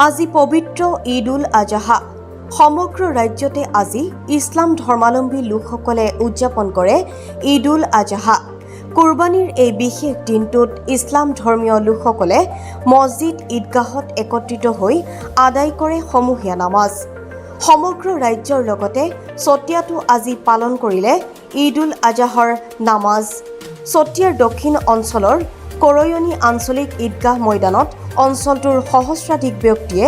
আজি পবিত্ৰ ঈদ উল আজহা সমগ্ৰ ৰাজ্যতে আজি ইছলাম ধৰ্মাৱলম্বী লোকসকলে উদযাপন কৰে ঈদ উল আজহা। কুৰবানীৰ এই বিশেষ দিনটোত ইছলাম ধৰ্মীয় লোকসকলে মছজিদ ঈদগাহত একত্ৰিত হৈ আদায় কৰে সমূহীয়া নামাজ। সমগ্ৰ ৰাজ্যৰ লগতে চতিয়াতো আজি পালন কৰিলে ঈদ উল আজহাৰ নামাজ। চতিয়াৰ দক্ষিণ অঞ্চলৰ কৰয়নী আঞ্চলিক ঈদগাহ ময়দানত অঞ্চলটোৰ সহস্ৰাধিক ব্যক্তিয়ে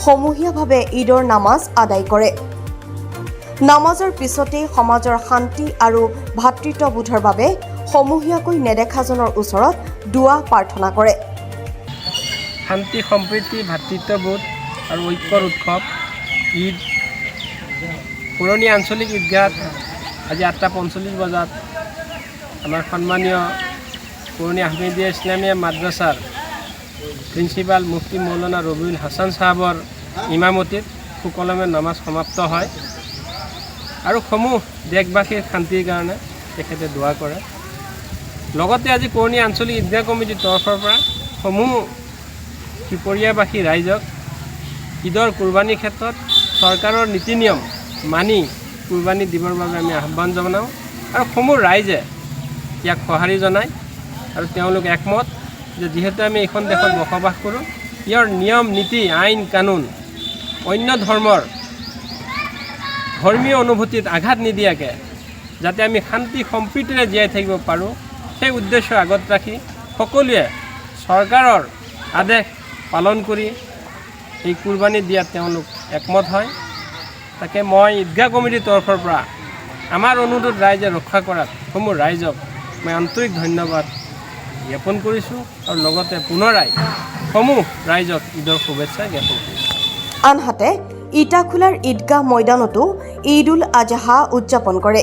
সমূহীয়াভাৱে ঈদৰ নামাজ আদায় কৰে। নামাজৰ পিছতেই সমাজৰ শান্তি আৰু ভাতৃত্ববোধৰ বাবে সমূহীয়াকৈ নেদেখাজনৰ ওচৰত দুৱা প্ৰাৰ্থনা কৰে। শান্তি সম্প্ৰীতি ভাতৃত্ববোধ আৰু ঐক্যৰ উৎসৱ ঈদ পুৰণি আঞ্চলিক ঈদগাহত আজি 8:45 বজাত আমাৰ সন্মানীয় পুৰণি আহমেদিয়া ইছলামিয়া মাদ্ৰাছাৰ প্ৰিন্সিপাল মুফতি মৌলানা ৰবিউল হাছান সাহেবৰ ইমামতিত সুকলমে নামাজ সমাপ্ত হয় আৰু সমূহ দেশবাসীৰ শান্তিৰ কাৰণে তেখেতে দোৱা কৰে। লগতে আজি পুৰণি আঞ্চলিক ঈদগাহ কমিটিৰ তৰফৰ পৰা সমূহ ত্ৰিপুৰীয়াবাসী ৰাইজক ঈদৰ কুৰবানীৰ ক্ষেত্ৰত চৰকাৰৰ নীতি নিয়ম মানি কুৰবানী দিবৰ বাবে আমি আহ্বান জনাওঁ আৰু সমূহ ৰাইজে ইয়াক সঁহাৰি জনায় আৰু তেওঁলোক একমত যে যিহেতু আমি এইখন দেশত বসবাস কৰোঁ, ইয়াৰ নিয়ম নীতি আইন কানুন অন্য ধৰ্মীয় অনুভূতিত আঘাত নিদিয়াকৈ যাতে আমি শান্তি সম্প্ৰীতিৰে জীয়াই থাকিব পাৰোঁ, সেই উদ্দেশ্য আগত ৰাখি সকলোৱে চৰকাৰৰ আদেশ পালন কৰি এই কুৰবানী দিয়াত তেওঁলোক একমত হয়। তাকে মই ঈদগাহ কমিটিৰ তৰফৰ পৰা আমাৰ অনুৰোধ ৰাইজে ৰক্ষা কৰাত সমূহ ৰাইজক মই আন্তৰিক ধন্যবাদ জ্ঞাপন কৰিছোঁ আৰু লগতে পুনৰাই সমূহ ৰাইজক ঈদৰ শুভেচ্ছা জ্ঞাপন কৰিছোঁ। আনহাতে ইটাখোলাৰ ঈদগাহ ময়দানতো ঈদ উল আজহা উদযাপন কৰে।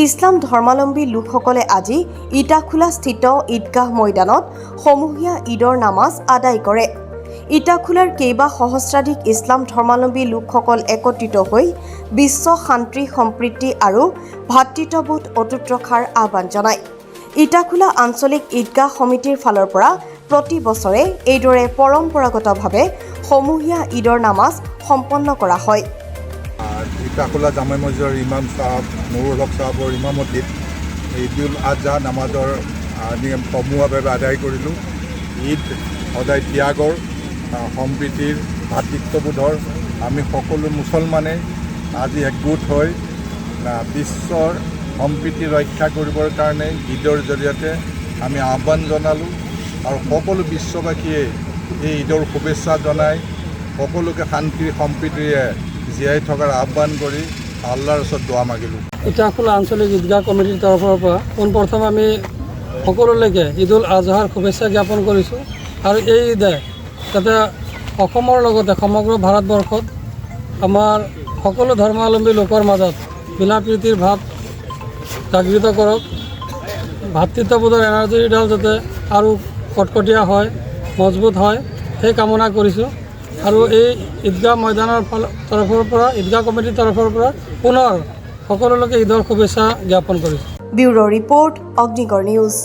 ইছলাম ধৰ্মাৱলম্বী লোকসকলে আজি ইটাখোলা স্থিত ঈদগাহ ময়দানত সমূহীয়া ঈদৰ নামাজ আদায় কৰে। ইটাখোলাৰ কেইবা সহস্ৰাধিক ইছলাম ধৰ্মাৱলম্বী লোকসকল একত্ৰিত হৈ বিশ্ব শান্তি সম্প্ৰীতি আৰু ভাতৃত্ববোধ অটুট ৰখাৰ আহ্বান জনায়। ইটাখোলা আঞ্চলিক ঈদগাহ সমিতিৰ ফালৰ পৰা প্ৰতি বছৰে এইদৰে পৰম্পৰাগতভাৱে সমূহীয়া ঈদৰ নামাজ সম্পন্ন কৰা হয়। ইটাখোলা জামে মছজিদৰ ইমাম চাহাব নুৰুল হক চাহাবৰ ইমামতিত ঈদ উল আজহা নামাজৰ সমূহীয়াভাৱে আদায় কৰিলোঁ। ঈদ সদায় ত্যাগৰ সম্প্ৰীতিৰ ভাতৃত্ববোধৰ আমি সকলো মুছলমানে আজি একগোট হৈ বিশ্বৰ সম্প্ৰীতি ৰক্ষা কৰিবৰ কাৰণে ঈদৰ জৰিয়তে আমি আহ্বান জনালোঁ আৰু সকলো বিশ্ববাসীয়ে এই ঈদৰ শুভেচ্ছা জনাই সকলোকে শান্তি সম্প্ৰীতিৰে জীয়াই থকাৰ আহ্বান কৰি আল্লাহৰ ওচৰত দোৱা মাগিলোঁ। ইটাখোলা আঞ্চলিক ঈদগাহ কমিটিৰ তৰফৰ পৰা পোনপ্ৰথমে আমি সকলোলৈকে ঈদ উল আজহাৰ শুভেচ্ছা জ্ঞাপন কৰিছোঁ আৰু এই ঈদে যাতে অসমৰ লগতে সমগ্ৰ ভাৰতবৰ্ষত আমাৰ সকলো ধৰ্মাৱলম্বী লোকৰ মাজত মিলা প্ৰীতিৰ ভাৱ জাগৃত কৰক, ভাতৃত্ববোধৰ এনাৰ্জিডাল যাতে আৰু কটকটীয়া হয়, মজবুত হয়, সেই কামনা কৰিছোঁ আৰু এই ঈদগাহ ময়দানৰ তৰফৰ পৰা ঈদগাহ কমিটিৰ তৰফৰ পৰা পুনৰ সকলোলৈকে ঈদৰ শুভেচ্ছা জ্ঞাপন কৰিছোঁ। Bureau' report Agnigarh news.